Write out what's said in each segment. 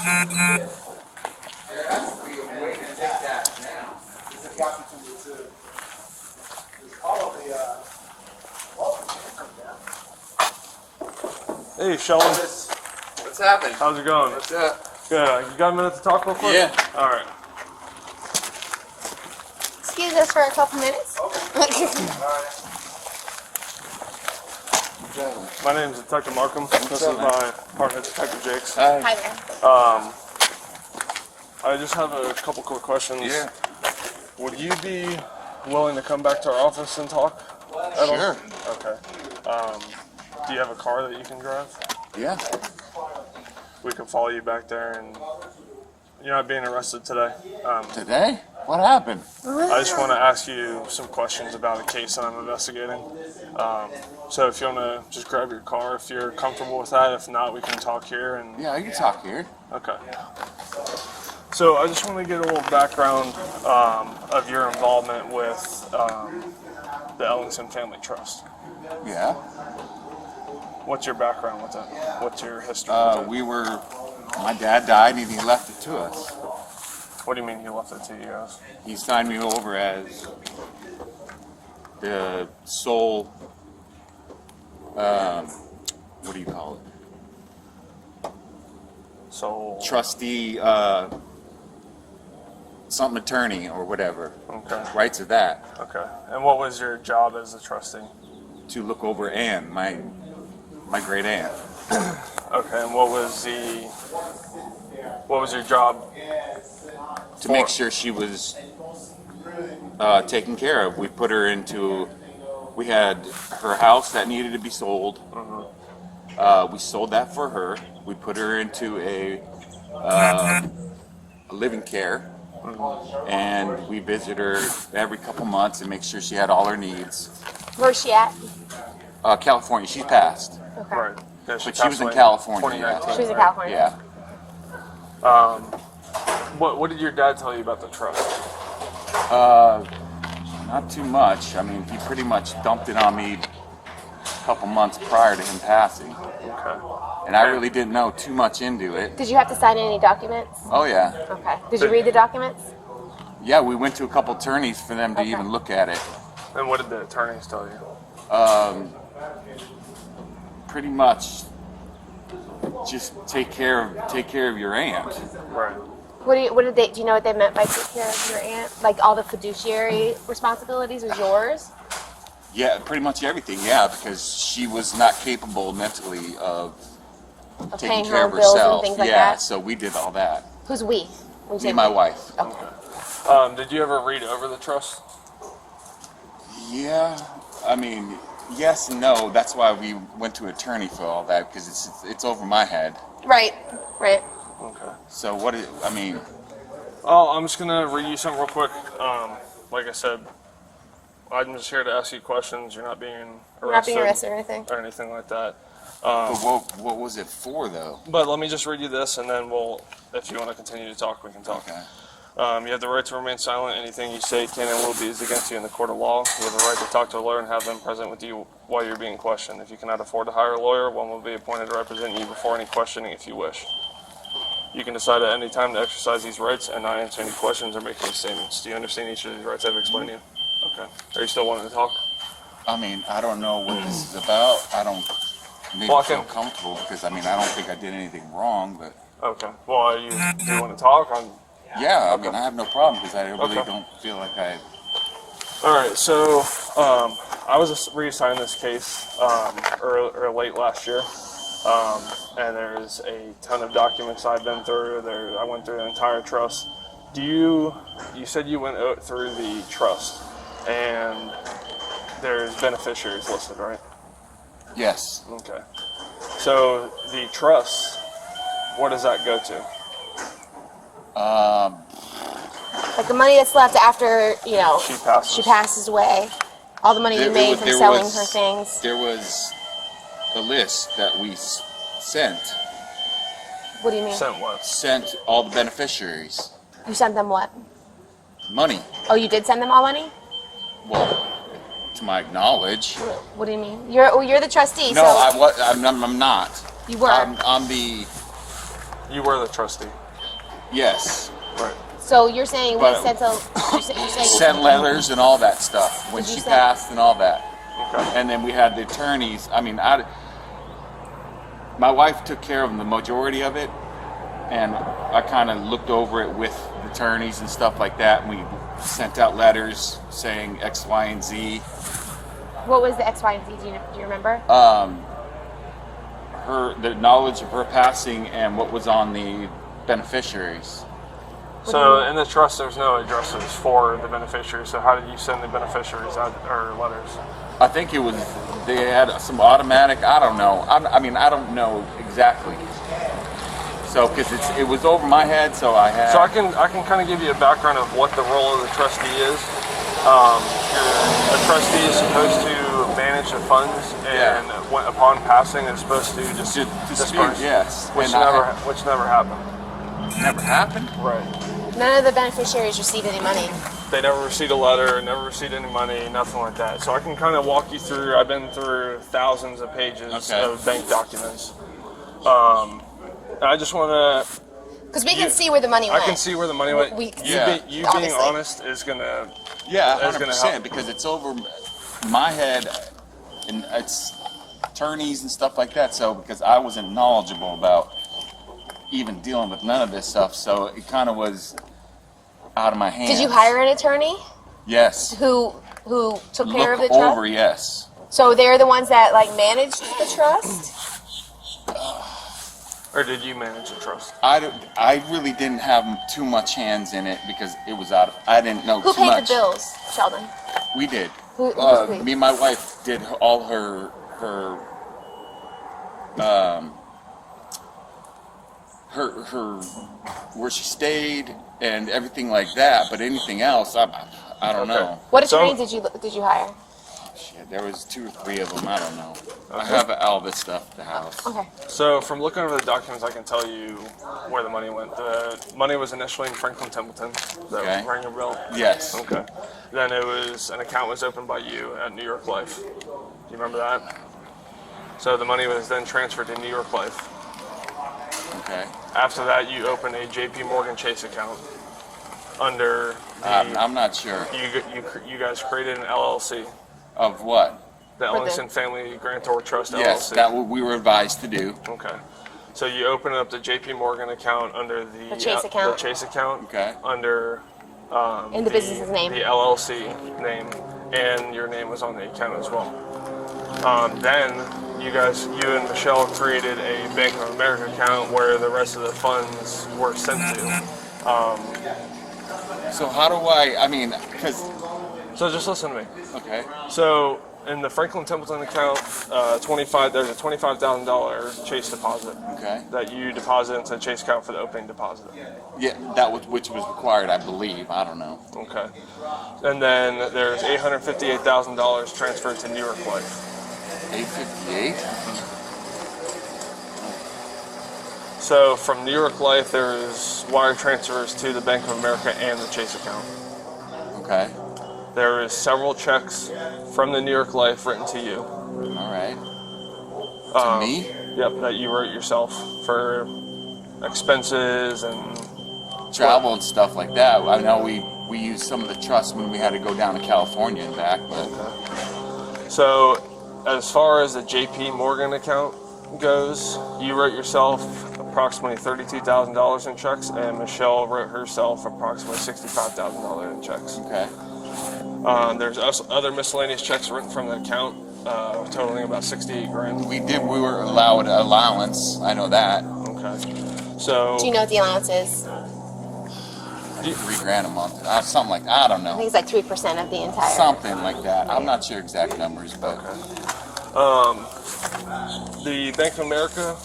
has to be a way to take that down. There's a copy to me too. There's all of the, Hey, Sheldon. what's happening? How's it going? What's up? Good. You got a minute to talk real quick? Yeah. All right. Excuse us for a couple minutes. My name is Detective Markham. This is my partner, Detective Jakes. Hi there. I just have a couple quick questions. Yeah. Would you be willing to come back to our office and talk? At all? Sure. Okay. Do you have a car that you can drive? Yeah. We can follow you back there, and you're not being arrested today. Today? What happened? I just want to ask you some questions about a case that I'm investigating. So if you want to just grab your car, if you're comfortable with that. If not, we can talk here. And Yeah, you can talk here. okay. So I just want to get a little background of your involvement with the Ellingson Family Trust. Yeah. What's your background with it? What's your history with it? My dad died and he left it to us. What do you mean he left it to you guys? He signed me over as the sole, what do you call it? So Trustee, something attorney or whatever. okay. Rights of that. Okay. And what was your job as a trustee? To look over Ann, my great aunt. Okay. And what was your job? To make sure she was taken care of. We put her into, we had her house that needed to be sold. We sold that for her. We put her into a living care. And we visit her every couple months and make sure she had all her needs. Where's she at? California, she's passed. Okay. Right. Yeah, But she was in California. Yeah. 2019. She was in California. Yeah. What did your dad tell you about the trust? Not too much. I mean, he pretty much dumped it on me a couple months prior to him passing. Okay. And I really didn't know too much into it. Did you have to sign any documents? Oh, yeah. Okay. Did you read the documents? Yeah, we went to a couple attorneys for them to Okay. even look at it. And what did the attorneys tell you? Pretty much just take care of your aunt. Right. Do you know what they meant by take care of your aunt? Like all the fiduciary responsibilities was yours? Yeah, pretty much everything, yeah, because she was not capable mentally of taking paying care her of bills and herself. things like Yeah, that? so we did all that. Who's we? When you Me say and my we? wife. Okay. Did you ever read over the trust? Yeah, I mean, yes and no. That's why we went to attorney for all that, because it's over my head. Right. Right. Okay. So Oh, I'm just gonna read you something real quick. Like I said, I'm just here to ask you questions. You're not being arrested. You're not being arrested or anything. Or anything like that. but what was it for, though? But let me just read you this, and then if you want to continue to talk, we can talk. Okay. You have the right to remain silent. Anything you say can and will be used against you in the court of law. You have the right to talk to a lawyer and have them present with you while you're being questioned. If you cannot afford to hire a lawyer, one will be appointed to represent you before any questioning if you wish. You can decide at any time to exercise these rights and not answer any questions or make any statements. Do you understand each of these rights I've explained to you? Okay. Are you still wanting to talk? I mean, I don't know what this is about. I don't maybe feel comfortable because, I mean, I don't think I did anything wrong, but... Okay. Well, do you want to talk? Yeah, I mean, I have no problem because I really Okay. don't feel like I... All right, so I was reassigned this case late last year, and there's a ton of documents I've been through. I went through the entire trust. You said you went through the trust, and there's beneficiaries listed, right? Yes. Okay. So the trust, what does that go to? Like the money that's left after, She passes away. All the money you made from selling her things. There was a list that we sent. What do you mean? Sent what? Sent all the beneficiaries You sent them what? money. Oh, you did send them all money? Well, to my knowledge. What do you mean? You're the trustee, No, so I'm not. you were. I'm the You were the trustee. Yes. Right. So you're saying we But- sent a, you're saying Sent letters and all that stuff when Did you she say- passed and all that. Okay. And then we had the attorneys. I mean, my wife took care of the majority of it, and I kind of looked over it with the attorneys and stuff like that. And we sent out letters saying X, Y, and Z. what was the X, Y, and Z? Do you remember? The knowledge of her passing and what was on the beneficiaries. So in the trust, there's no addresses for the beneficiaries. So how did you send the beneficiaries out or letters? I think it was they had some automatic. I don't know. I mean, I don't know exactly. So because it was over my head, so I had. So I can kind of give you a background of what the role of the trustee is. A trustee is supposed to manage the funds, and upon passing, is supposed to disperse. Yes, which and which never happened. never happened. Right. None of the beneficiaries received any money. They never received a letter, never received any money, nothing like that. So I can kind of walk you through. I've been through thousands of pages of bank documents. I just want to. Because we can see where the money went. I can see where the money went. We- You being obviously. honest is gonna. Yeah, That's gonna 100%, help. because it's over my head, and it's attorneys and stuff like that. So because I wasn't knowledgeable about even dealing with none of this stuff, so it kind of was out of my hands. Did you hire an attorney Yes. who took care of the Look trust? over, yes. So they're the ones that like managed the trust? Or did you manage the trust? I really didn't have too much hands in it because it was out of, I didn't know Who too paid much. the bills, Sheldon? We did. Who paid? Me and my wife did all her where she stayed and everything like that. But anything else, I don't know. What So- attorneys did you hire? Shit, there was 2 or 3 of them. I don't know. I have all this stuff at the house. Okay. So from looking over the documents, I can tell you where the money went. The money was initially in Franklin Templeton. That Okay. rang a bell. Yes. Okay. Then an account was opened by you at New York Life. Do you remember that? So the money was then transferred to New York Life. Okay. After that, you opened a JP Morgan Chase account under the, I'm not sure. you guys created an LLC, Of what? the For the- Ellingson Family Grantor Trust Yes, LLC. that what we were advised to do. Okay. So you open up the JP Morgan account under the Chase account? The Chase account. Okay. Under In the business's name. the LLC name, and your name was on the account as well. Then you and Michelle created a Bank of America account where the rest of the funds were sent to. So how do I mean, because, So just listen to me. okay. So in the Franklin Templeton account, there's a $25,000 Chase deposit Okay. that you deposit into the Chase account for the opening deposit. Yeah, which was required, I believe. I don't know. Okay. And then there's $858,000 transferred to New York Life. 858. So from New York Life, there's wire transfers to the Bank of America and the Chase account. Okay. There is several checks from the New York Life written to you. All right. To me? Yep, that you wrote yourself for expenses and Travel and stuff like that. I know we used some of the trust when we had to go down to California and back, but so as far as the JP Morgan account goes, you wrote yourself approximately $32,000 in checks, and Michelle wrote herself approximately $65,000 in checks. okay. There's also other miscellaneous checks written from the account, totaling about 68 grand. We were allowed allowance. I know that. Okay. So Do you know what the allowance is? $3,000 a month. Something like that. I don't I think know. it's like 3% of the entire. Something like that. I'm not sure exact numbers, but the Bank of America,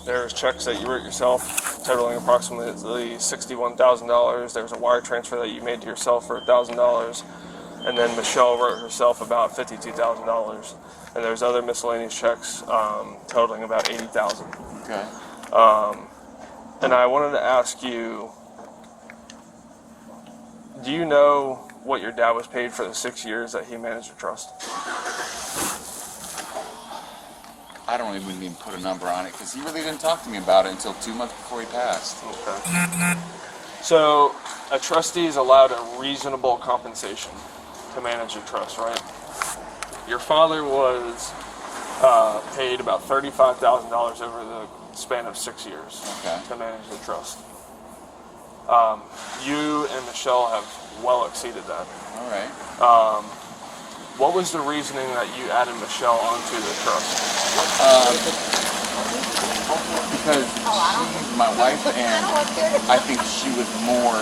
there's checks that you wrote yourself totaling approximately $61,000. There's a wire transfer that you made to yourself for $1,000. And then Michelle wrote herself about $52,000. And there's other miscellaneous checks totaling about $80,000. okay. And I wanted to ask you, do you know what your dad was paid for the 6 years that he managed the trust? I don't even put a number on it because he really didn't talk to me about it until 2 months before he passed. Okay. So a trustee is allowed a reasonable compensation to manage a trust, right? Your father was paid about $35,000 over the span of 6 years to manage the trust. You and Michelle have well exceeded that. All right. What was the reasoning that you added Michelle onto the trust? Because she's my wife, and I think she was more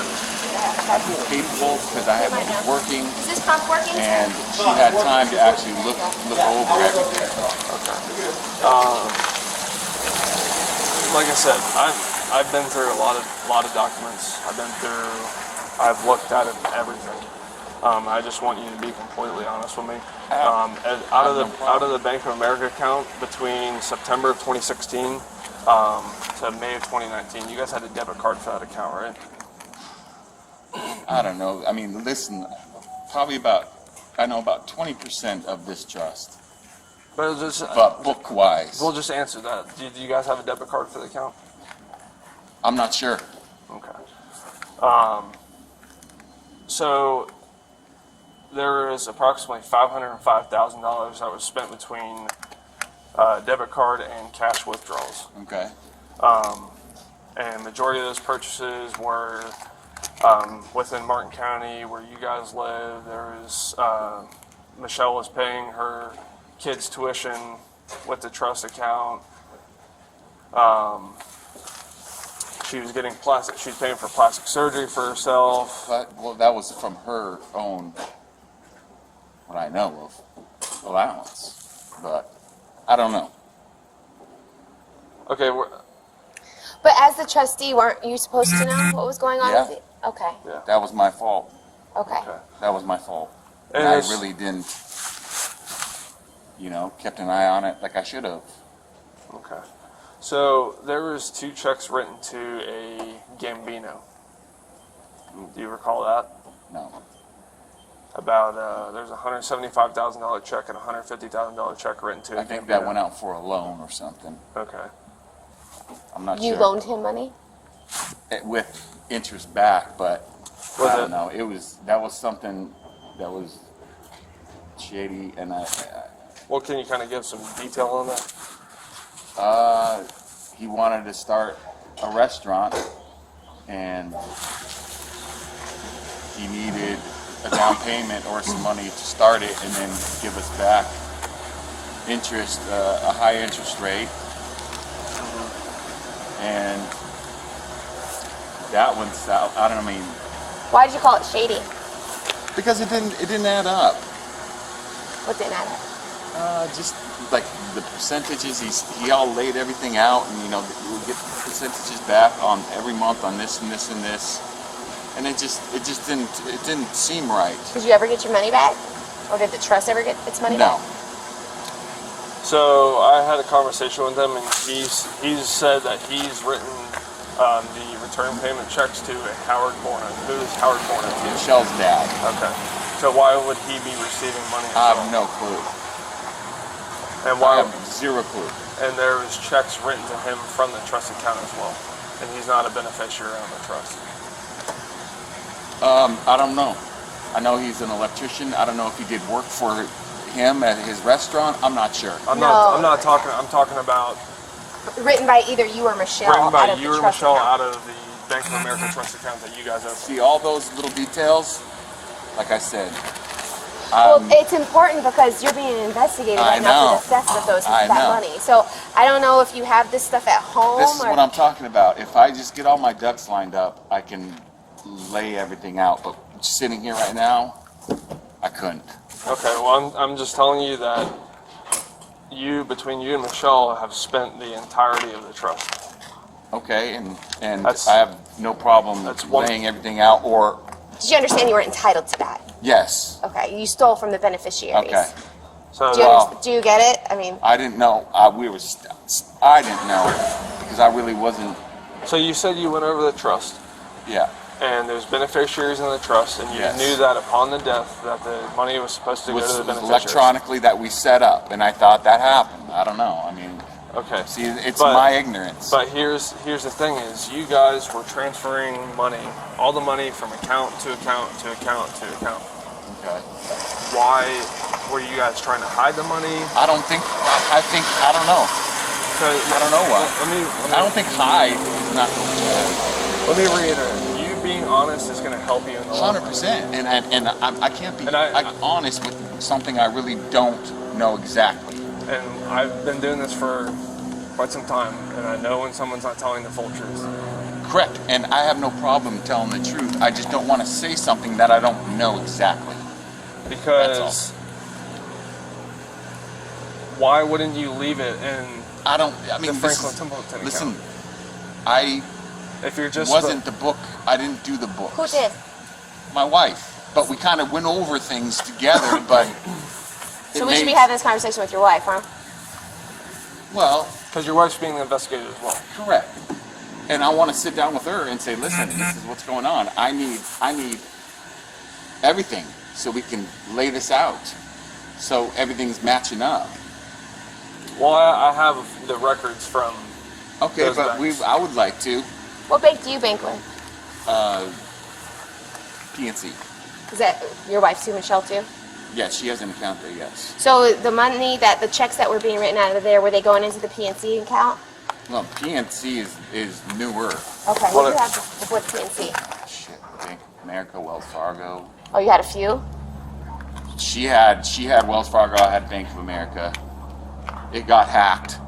capable because I was working, Is this pump working? and she had time to actually look over everything. Okay. Like I said, I've been through a lot of documents. I've looked at everything. I just want you to be completely honest with me. Out of the Bank of America account between September of 2016 to May of 2019, you guys had a debit card for that account, right? I don't know. I mean, listen, probably about 20% of this trust, But just, but book-wise, we'll just answer that. Do you guys have a debit card for the account? I'm not sure. Okay. So there is approximately $505,000 that was spent between debit card and cash withdrawals. Okay. And majority of those purchases were within Martin County, where you guys live. There was Michelle was paying her kids' tuition with the trust account. She was getting she was paying for plastic surgery for herself. Well, that was from her own, what I know of, allowance. But I don't know. Okay, But as the trustee, weren't you supposed to know what was going on? Yeah. With it? Okay. yeah. That was my fault. Okay. Okay. That was my fault. And And I it's- really didn't, kept an eye on it like I should have. Okay. So there was 2 checks written to a Gambino. Do you recall that? No. About there's a $175,000 check and a $150,000 check written to a I think Gambino. that went out for a loan or something. Okay. I'm not You sure. loaned him money? With interest back, but Was I it- don't know. That was something that was shady, and Well, can you kind of give some detail on that? he wanted to start a restaurant, and he needed a down payment or some money to start it, and then give us back interest, a high interest rate. And that one's out. I don't mean, Why did you call it shady? because it didn't add up. What didn't add up? Just like the percentages, he all laid everything out, and we get percentages back on every month on this and this and this, and it just didn't seem right. Did you ever get your money back? Or did the trust ever get its money No. back? So I had a conversation with him, and he's said that he's written the return payment checks to a Howard Borna. Who is Howard Borna to? Michelle's dad. Okay. So why would he be receiving money? I have no clue. And I why? have zero clue. And there was checks written to him from the trust account as well, and he's not a beneficiary on the trust. I don't know. I know he's an electrician. I don't know if he did work for him at his restaurant. I'm not sure. I'm No. not talking. I'm talking about Written by either you or Michelle written by out of you the or trust Michelle account. out of the Bank of America trust account that you guys open. See all those little details? Like I said, Well, it's important because you're being investigated I right now know. for the theft of I that know. money. So I don't know if you have this stuff at home this is or what I'm talking about. If I just get all my ducks lined up, I can lay everything out. But sitting here right now, I couldn't. Okay. Well, I'm just telling you that between you and Michelle have spent the entirety of the trust. Okay, and That's- I have no problem that's one- laying everything out. Or did you understand you were entitled to that? yes. Okay, you stole from the beneficiaries. Okay. So Do you, Well- do you get it? I mean, I didn't know. I didn't know because I really wasn't. So you said you went over the trust, Yeah. and there's beneficiaries in the trust, and you Yes. knew that upon the death that the money was supposed to go to the Was beneficiaries. electronically that we set up, and I thought that happened. I don't know. I mean, Okay. See, it's my ignorance. But here's the thing: is you guys were transferring money, all the money from account to account to account to account. Okay. Why were you guys trying to hide the money? I don't know. I don't know why. I don't think hide is not the Let me reiterate. You being honest is going to help you in the long run. 100%. And I can't be honest with something I really don't know exactly. And I've been doing this for quite some time, and I know when someone's not telling the full truth. Correct. And I have no problem telling the truth. I just don't want to say something that I don't know exactly. Because why wouldn't you leave it in the Franklin Templeton listen, account? If you're just the book. I didn't do the books. Who did? My wife. But we kind of went over things together, but... So we should be having this conversation with your wife, huh? Well... Because your wife's being investigated as well. Correct. And I want to sit down with her and say, listen, this is what's going on. I need everything so we can lay this out. So everything's matching up. Well, I have the records from Okay, those but banks. I would like to. What bank do you bank with? PNC. Is that your wife, Sue Michelle, too? Yes, she has an account there, yes. So the money the checks that were being written out of there, were they going into the PNC account? Well, PNC is newer. Okay, what do you have before the PNC? Shit, Bank of America, Wells Fargo. Oh, you had a few? She had Wells Fargo, I had Bank of America. It got hacked.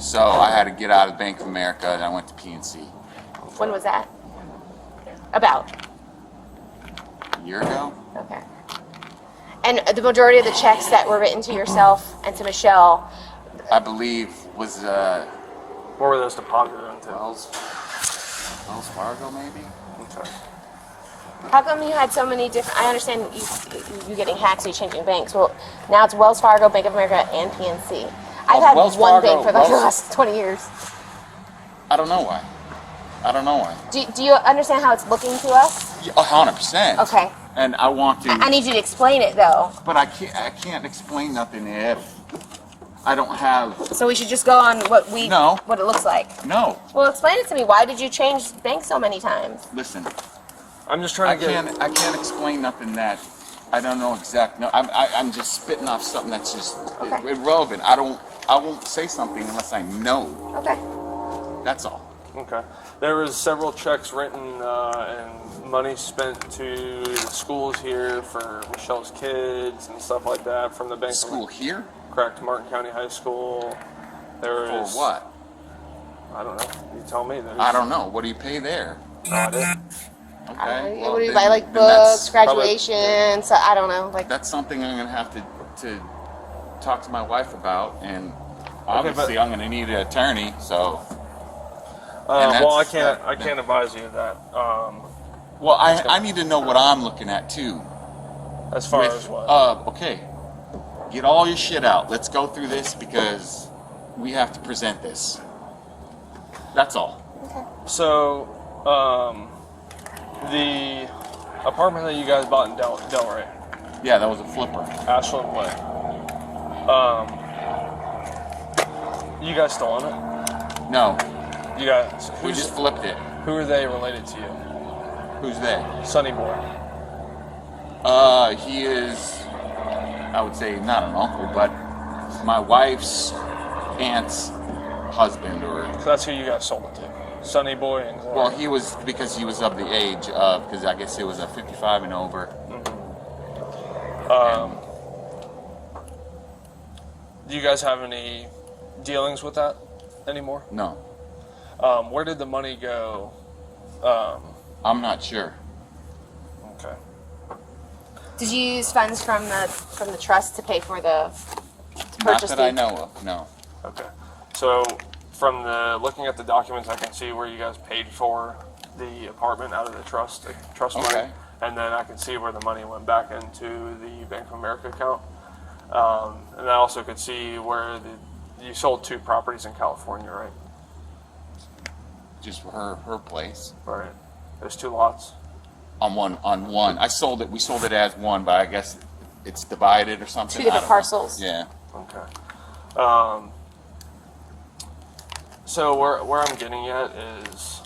So I had to get out of Bank of America and I went to PNC. When was that? About? A year ago? Okay. And the majority of the checks that were written to yourself and to Michelle, I believe was What were those deposited into? Wells Fargo maybe? Okay. how come you had so many different? I understand you getting hacked, so you're changing banks. Well, now it's Wells Fargo, Bank of America, and PNC. I've had Wells one Fargo- bank for the last 20 years. I don't know why. Do you understand how it's looking to us? 100%. Okay. And I want to. I need you to explain it, though. But I can't explain nothing if I don't have. So we should just go on what it looks like. No. Well, explain it to me. Why did you change banks so many times? Listen, I'm just trying to get... I can't explain nothing that I don't know exactly. No, I'm just spitting off something that's just irrelevant. I won't say something unless I know. Okay. That's all. Okay. There was several checks written and money spent to the schools here for Michelle's kids and stuff like that from the bank. School here? Correct. Martin County High School. There For was... what? I don't know. You tell me. I don't know. What do you pay there? No idea. Okay. What do you then- buy, like then that's books, graduation? So I don't know. Like That's something I'm gonna have to talk to my wife about, and obviously I'm gonna need an attorney. So. Well, I can't advise you of that. Well, I need to know what I'm looking at too. As far as what? Okay. Get all your shit out. Let's go through this because we have to present this. That's all. So, the apartment that you guys bought in Delray, Yeah, that was a flipper. Ashland Way. You guys still own it? No, You guys? we just flipped it. Who are they related to you? Who's they? Sonny Boy. He is, I would say, not an uncle, but my wife's aunt's husband, or So that's who you guys sold it to. Sonny Boy and Gloria. well, he was because he was of the age of, because I guess it was a 55 and over. Do you guys have any dealings with that anymore? No, Where did the money go? I'm not sure. Okay. did you use funds from the trust to pay for to Not purchase that I know of. No. Okay. So from looking at the documents, I can see where you guys paid for the apartment out of the trust money, Okay. and then I can see where the money went back into the Bank of America account. And I also could see where you sold 2 properties in California, right? Just her place. Right. There's 2 lots. On one. I sold it. We sold it as one, but I guess it's divided or something. 2 different I don't know. parcels. Yeah. Okay. So where I'm getting at is,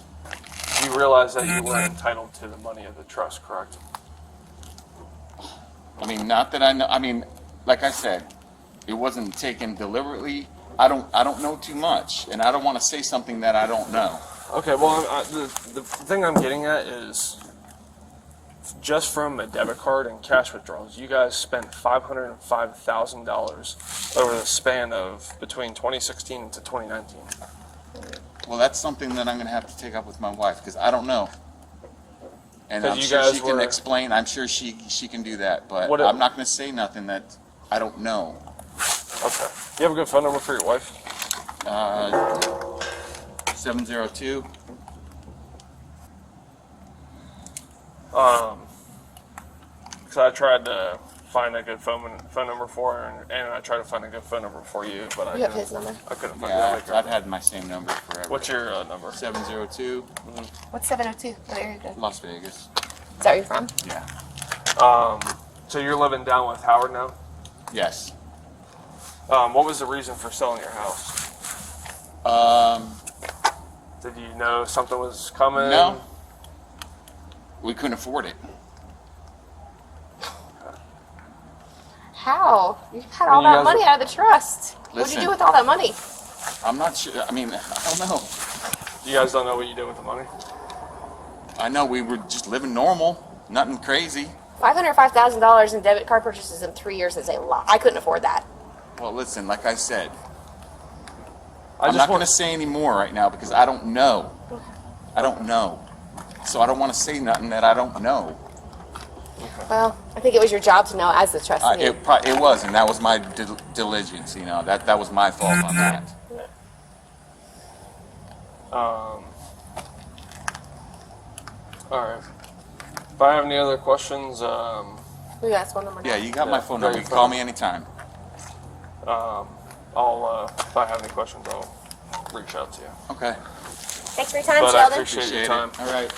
you realize that you were entitled to the money of the trust, correct? I mean, not that I know. I mean, like I said, it wasn't taken deliberately. I don't know too much, and I don't want to say something that I don't know. Okay, well, the thing I'm getting at is, just from a debit card and cash withdrawals, you guys spent $505,000 over the span of between 2016 to 2019. Well, that's something that I'm going to have to take up with my wife because I don't know. And I'm You sure guys she can were- explain. I'm sure she can do that, but What I'm not going to say nothing that I don't know. Okay. Do you have a good phone number for your wife? 702. Because I tried to find a good phone number for her, and I tried to find a good phone number for you, but I You have couldn't. his number. I couldn't find Yeah, it. I've had my same number forever. What's your number? 702, What's 702? What area code? Las Vegas. Is that where you're from? Yeah. So you're living down with Howard now? Yes. What was the reason for selling your house? Did you know something was coming? No. We couldn't afford it. How? You had all you that guys money are- out of the trust. What'd you Listen. do with all that money? I'm not sure. I mean, I don't know. You guys don't know what you did with the money? I know we were just living normal, nothing crazy. $505,000 in debit card purchases in 3 years is a lot. I couldn't afford that. Well, listen, like I said, I I'm just not going want to say any more right now because I don't know. I don't know. So I don't want to say nothing that I don't know. Well, I think it was your job to know as the trustee. It was, and that was my diligence. You know, that was my fault on that. All right. If I have any other questions, We got phone number. Yeah, you got my phone got number. your You phone call number. me anytime. I'll if I have any questions, I'll reach out to you. Okay. Thanks for your time, But I Sheldon. appreciate your time. All right.